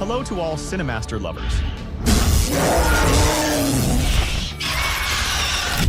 Hello to all Cinemaster lovers.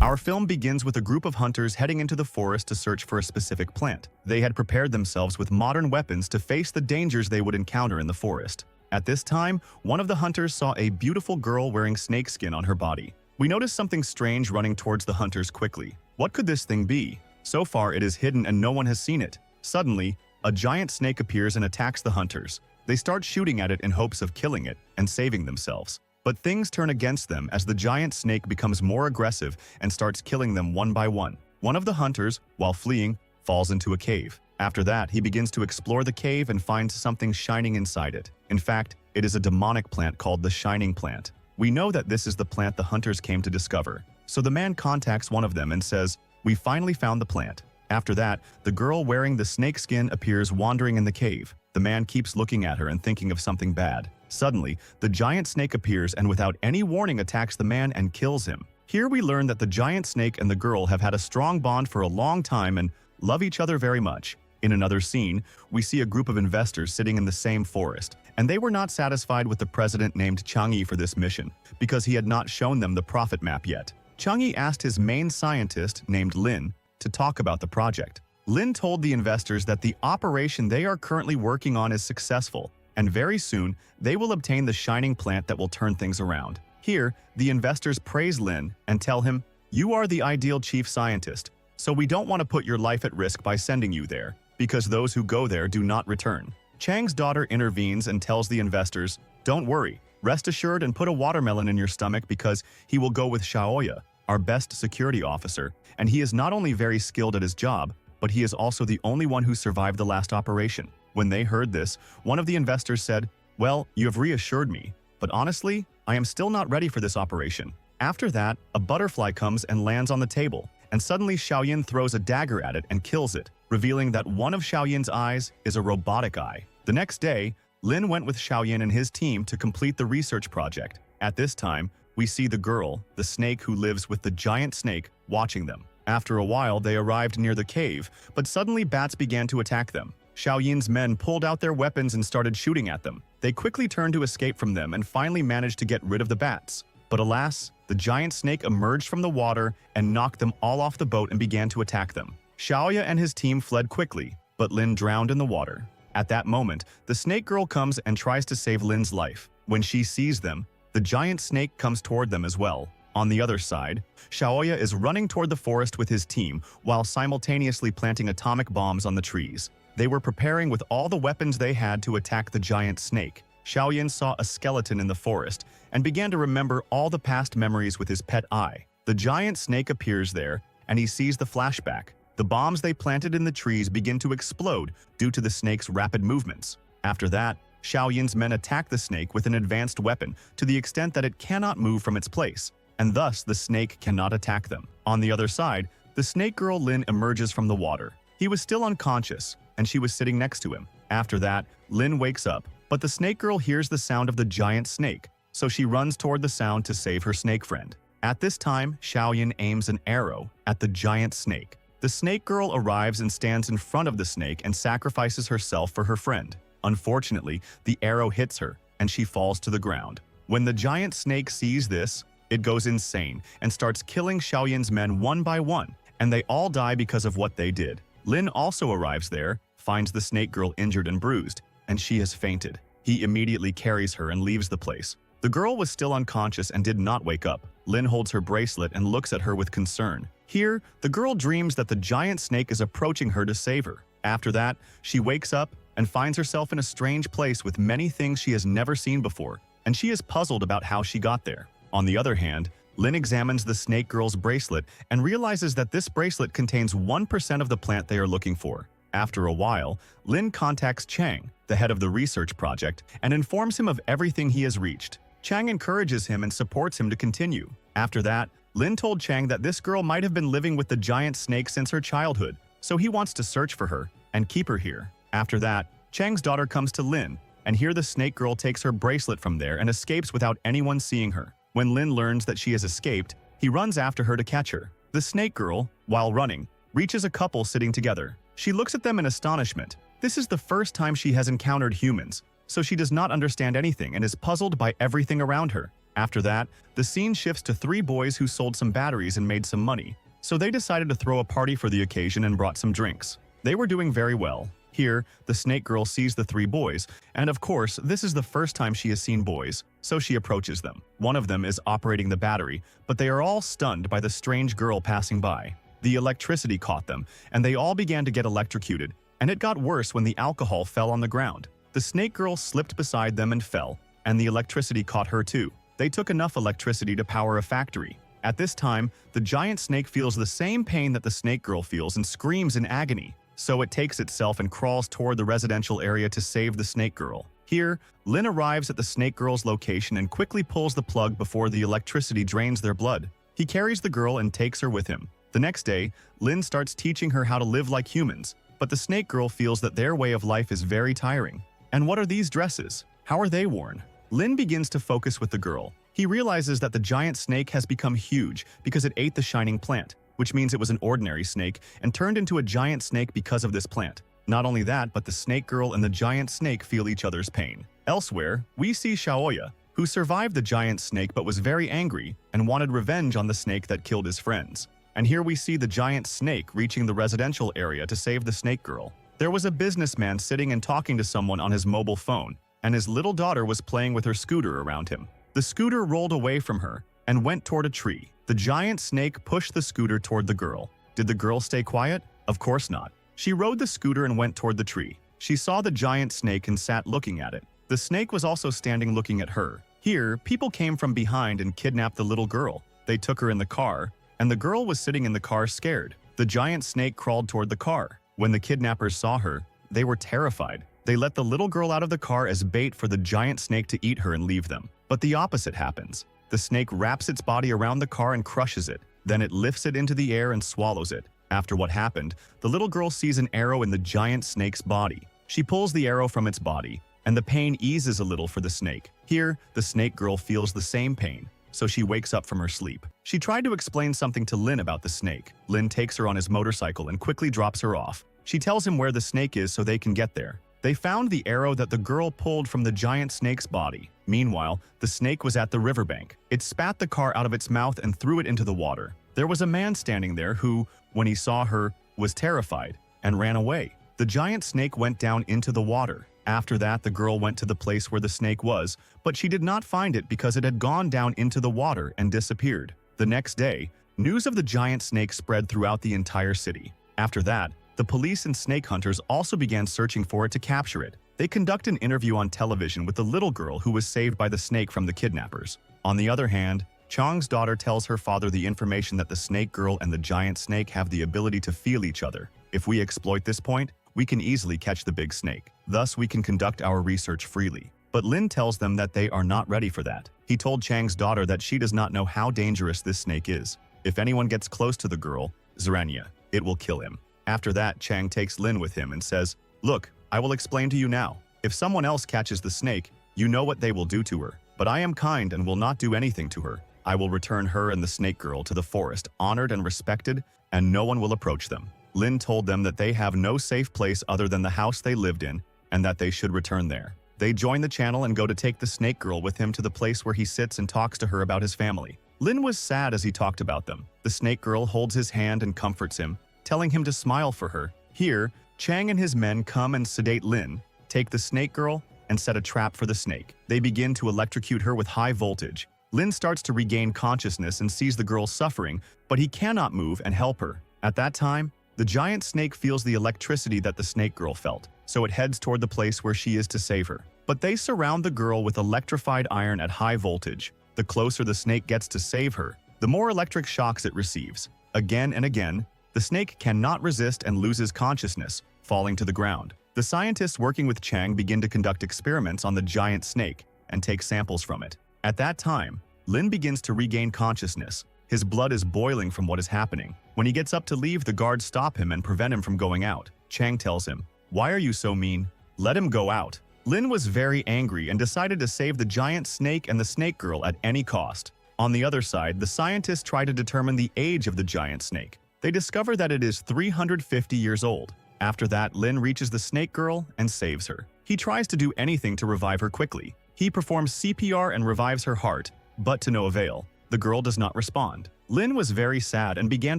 Our film begins with a group of hunters heading into the forest to search for a specific plant. They had prepared themselves with modern weapons to face the dangers they would encounter in the forest. At this time, one of the hunters saw a beautiful girl wearing snakeskin on her body. We noticed something strange running towards the hunters quickly. What could this thing be? So far, it is hidden and no one has seen it. Suddenly, a giant snake appears and attacks the hunters. They start shooting at it in hopes of killing it and saving themselves. But things turn against them as the giant snake becomes more aggressive and starts killing them one by one. One of the hunters, while fleeing, falls into a cave. After that, he begins to explore the cave and finds something shining inside it. In fact, it is a demonic plant called the Shining Plant. We know that this is the plant the hunters came to discover. So the man contacts one of them and says, "We finally found the plant." After that, the girl wearing the snakeskin appears wandering in the cave. The man keeps looking at her and thinking of something bad. Suddenly, the giant snake appears and without any warning attacks the man and kills him. Here we learn that the giant snake and the girl have had a strong bond for a long time and love each other very much. In another scene, we see a group of investors sitting in the same forest, and they were not satisfied with the president named Chang'e for this mission, because he had not shown them the profit map yet. Chang'e asked his main scientist, named Lin, to talk about the project. Lin told the investors that the operation they are currently working on is successful, and very soon, they will obtain the shining plant that will turn things around. Here, the investors praise Lin and tell him, "You are the ideal chief scientist, so we don't want to put your life at risk by sending you there, because those who go there do not return." Chang's daughter intervenes and tells the investors, "Don't worry, rest assured and put a watermelon in your stomach because he will go with Xiaoya, our best security officer, and he is not only very skilled at his job, but he is also the only one who survived the last operation." When they heard this, one of the investors said, "Well, you have reassured me, but honestly, I am still not ready for this operation." After that, a butterfly comes and lands on the table, and suddenly Xiaoyan throws a dagger at it and kills it, revealing that one of Xiaoyan's eyes is a robotic eye. The next day, Lin went with Xiaoyan and his team to complete the research project. At this time, we see the girl, the snake who lives with the giant snake, watching them. After a while, they arrived near the cave, but suddenly bats began to attack them. Xiaoyan's men pulled out their weapons and started shooting at them. They quickly turned to escape from them and finally managed to get rid of the bats. But alas, the giant snake emerged from the water and knocked them all off the boat and began to attack them. Xiaoya and his team fled quickly, but Lin drowned in the water. At that moment, the snake girl comes and tries to save Lin's life. When she sees them, the giant snake comes toward them as well. On the other side, Xiaoya is running toward the forest with his team while simultaneously planting atomic bombs on the trees. They were preparing with all the weapons they had to attack the giant snake. Xiaoyan saw a skeleton in the forest and began to remember all the past memories with his pet eye. The giant snake appears there, and he sees the flashback. The bombs they planted in the trees begin to explode due to the snake's rapid movements. After that, Xiaoyan's men attack the snake with an advanced weapon to the extent that it cannot move from its place, and thus the snake cannot attack them. On the other side, the snake girl Lin emerges from the water. He was still unconscious, and she was sitting next to him. After that, Lin wakes up, but the snake girl hears the sound of the giant snake, so she runs toward the sound to save her snake friend. At this time, Xiaoyan aims an arrow at the giant snake. The snake girl arrives and stands in front of the snake and sacrifices herself for her friend. Unfortunately, the arrow hits her, and she falls to the ground. When the giant snake sees this, it goes insane and starts killing Xiaoyan's men one by one, and they all die because of what they did. Lin also arrives there, finds the snake girl injured and bruised, and she has fainted. He immediately carries her and leaves the place. The girl was still unconscious and did not wake up. Lin holds her bracelet and looks at her with concern. Here, the girl dreams that the giant snake is approaching her to save her. After that, she wakes up and finds herself in a strange place with many things she has never seen before, and she is puzzled about how she got there. On the other hand, Lin examines the snake girl's bracelet and realizes that this bracelet contains 1% of the plant they are looking for. After a while, Lin contacts Chang, the head of the research project, and informs him of everything he has reached. Chang encourages him and supports him to continue. After that, Lin told Chang that this girl might have been living with the giant snake since her childhood, so he wants to search for her and keep her here. After that, Chang's daughter comes to Lin, and here the snake girl takes her bracelet from there and escapes without anyone seeing her. When Lin learns that she has escaped, he runs after her to catch her. The snake girl, while running, reaches a couple sitting together. She looks at them in astonishment. This is the first time she has encountered humans, so she does not understand anything and is puzzled by everything around her. After that, the scene shifts to three boys who sold some batteries and made some money, so they decided to throw a party for the occasion and brought some drinks. They were doing very well. Here, the snake girl sees the three boys, and of course, this is the first time she has seen boys, so she approaches them. One of them is operating the battery, but they are all stunned by the strange girl passing by. The electricity caught them, and they all began to get electrocuted, and it got worse when the alcohol fell on the ground. The snake girl slipped beside them and fell, and the electricity caught her too. They took enough electricity to power a factory. At this time, the giant snake feels the same pain that the snake girl feels and screams in agony. So it takes itself and crawls toward the residential area to save the snake girl. Here, Lynn arrives at the snake girl's location and quickly pulls the plug before the electricity drains their blood. He carries the girl and takes her with him. The next day, Lynn starts teaching her how to live like humans, but the snake girl feels that their way of life is very tiring. And what are these dresses? How are they worn? Lynn begins to focus with the girl. He realizes that the giant snake has become huge because it ate the shining plant, which means it was an ordinary snake and turned into a giant snake because of this plant. Not only that, but the snake girl and the giant snake feel each other's pain. Elsewhere, we see Shaoya, who survived the giant snake but was very angry and wanted revenge on the snake that killed his friends. And here we see the giant snake reaching the residential area to save the snake girl. There was a businessman sitting and talking to someone on his mobile phone, and his little daughter was playing with her scooter around him. The scooter rolled away from her and went toward a tree. The giant snake pushed the scooter toward the girl. Did the girl stay quiet? Of course not. She rode the scooter and went toward the tree. She saw the giant snake and sat looking at it. The snake was also standing looking at her. Here, people came from behind and kidnapped the little girl. They took her in the car, and the girl was sitting in the car scared. The giant snake crawled toward the car. When the kidnappers saw her, they were terrified. They let the little girl out of the car as bait for the giant snake to eat her and leave them. But the opposite happens. The snake wraps its body around the car and crushes it. Then it lifts it into the air and swallows it. After what happened, the little girl sees an arrow in the giant snake's body. She pulls the arrow from its body, and the pain eases a little for the snake. Here, the snake girl feels the same pain, so she wakes up from her sleep. She tried to explain something to Lynn about the snake. Lynn takes her on his motorcycle and quickly drops her off. She tells him where the snake is so they can get there. They found the arrow that the girl pulled from the giant snake's body. Meanwhile, the snake was at the riverbank. It spat the car out of its mouth and threw it into the water. There was a man standing there who, when he saw her, was terrified and ran away. The giant snake went down into the water. After that, the girl went to the place where the snake was, but she did not find it because it had gone down into the water and disappeared. The next day, news of the giant snake spread throughout the entire city. After that, the police and snake hunters also began searching for it to capture it. They conduct an interview on television with the little girl who was saved by the snake from the kidnappers. On the other hand, Chang's daughter tells her father the information that the snake girl and the giant snake have the ability to feel each other. If we exploit this point, we can easily catch the big snake. Thus, we can conduct our research freely. But Lin tells them that they are not ready for that. He told Chang's daughter that she does not know how dangerous this snake is. If anyone gets close to the girl, Zranya, it will kill him. After that, Chang takes Lin with him and says, "Look, I will explain to you now. If someone else catches the snake, you know what they will do to her. But I am kind and will not do anything to her. I will return her and the snake girl to the forest, honored and respected, and no one will approach them." Lin told them that they have no safe place other than the house they lived in, and that they should return there. They join the channel and go to take the snake girl with him to the place where he sits and talks to her about his family. Lin was sad as he talked about them. The snake girl holds his hand and comforts him, telling him to smile for her. Here, Chang and his men come and sedate Lin, take the snake girl, and set a trap for the snake. They begin to electrocute her with high voltage. Lin starts to regain consciousness and sees the girl suffering, but he cannot move and help her. At that time, the giant snake feels the electricity that the snake girl felt, so it heads toward the place where she is to save her. But they surround the girl with electrified iron at high voltage. The closer the snake gets to save her, the more electric shocks it receives. Again and again, the snake cannot resist and loses consciousness, falling to the ground. The scientists working with Chang begin to conduct experiments on the giant snake and take samples from it. At that time, Lin begins to regain consciousness. His blood is boiling from what is happening. When he gets up to leave, the guards stop him and prevent him from going out. Chang tells him, "Why are you so mean? Let him go out." Lin was very angry and decided to save the giant snake and the snake girl at any cost. On the other side, the scientists try to determine the age of the giant snake. They discover that it is 350 years old. After that, Lin reaches the snake girl and saves her. He tries to do anything to revive her quickly. He performs CPR and revives her heart, but to no avail. The girl does not respond. Lin was very sad and began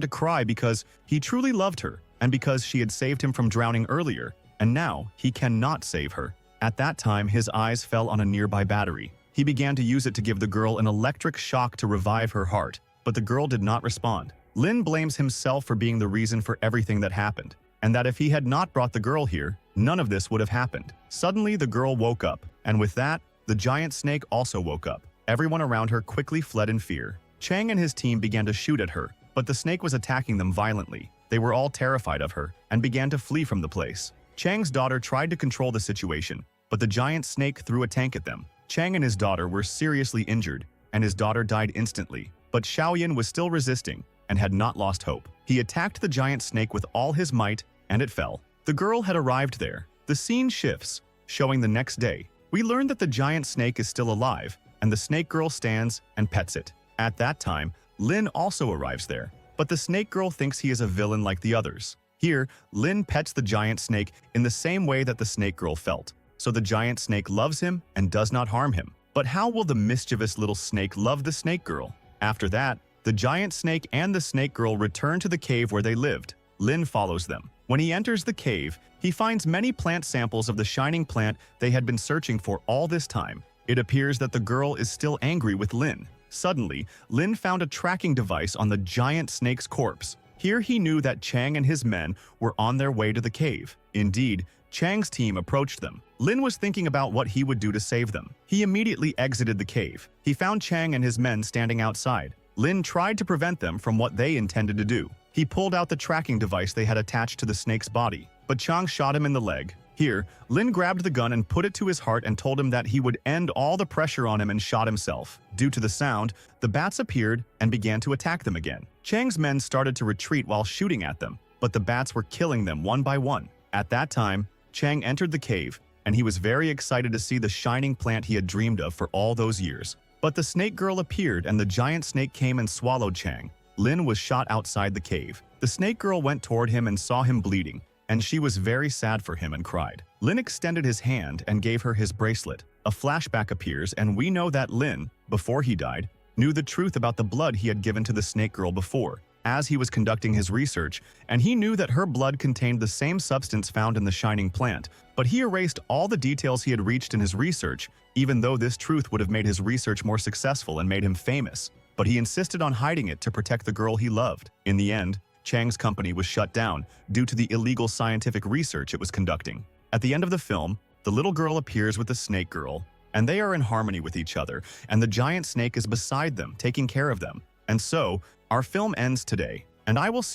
to cry because he truly loved her and because she had saved him from drowning earlier, and now he cannot save her. At that time, his eyes fell on a nearby battery. He began to use it to give the girl an electric shock to revive her heart, but the girl did not respond. Lin blames himself for being the reason for everything that happened, and that if he had not brought the girl here, none of this would have happened. Suddenly, the girl woke up, and with that, the giant snake also woke up. Everyone around her quickly fled in fear. Chang and his team began to shoot at her, but the snake was attacking them violently. They were all terrified of her and began to flee from the place. Chang's daughter tried to control the situation, but the giant snake threw a tank at them. Chang and his daughter were seriously injured, and his daughter died instantly. But Xiaoyan was still resisting and had not lost hope. He attacked the giant snake with all his might, and it fell. The girl had arrived there. The scene shifts, showing the next day. We learn that the giant snake is still alive, and the snake girl stands and pets it. At that time, Lin also arrives there, but the snake girl thinks he is a villain like the others. Here, Lin pets the giant snake in the same way that the snake girl felt. So the giant snake loves him and does not harm him. But how will the mischievous little snake love the snake girl? After that, the giant snake and the snake girl return to the cave where they lived. Lin follows them. When he enters the cave, he finds many plant samples of the shining plant they had been searching for all this time. It appears that the girl is still angry with Lin. Suddenly, Lin found a tracking device on the giant snake's corpse. Here he knew that Chang and his men were on their way to the cave. Indeed, Chang's team approached them. Lin was thinking about what he would do to save them. He immediately exited the cave. He found Chang and his men standing outside. Lin tried to prevent them from what they intended to do. He pulled out the tracking device they had attached to the snake's body, but Chang shot him in the leg. Here, Lin grabbed the gun and put it to his heart and told him that he would end all the pressure on him and shot himself. Due to the sound, the bats appeared and began to attack them again. Chang's men started to retreat while shooting at them, but the bats were killing them one by one. At that time, Chang entered the cave, and he was very excited to see the shining plant he had dreamed of for all those years. But the snake girl appeared and the giant snake came and swallowed Chang. Lin was shot outside the cave. The snake girl went toward him and saw him bleeding, and she was very sad for him and cried. Lin extended his hand and gave her his bracelet. A flashback appears, and we know that Lin, before he died, knew the truth about the blood he had given to the snake girl before, as he was conducting his research, and he knew that her blood contained the same substance found in the shining plant, but he erased all the details he had reached in his research, even though this truth would have made his research more successful and made him famous. But he insisted on hiding it to protect the girl he loved. In the end, Chang's company was shut down due to the illegal scientific research it was conducting. At the end of the film, the little girl appears with the snake girl, and they are in harmony with each other, and the giant snake is beside them, taking care of them. And so, our film ends today, and I will see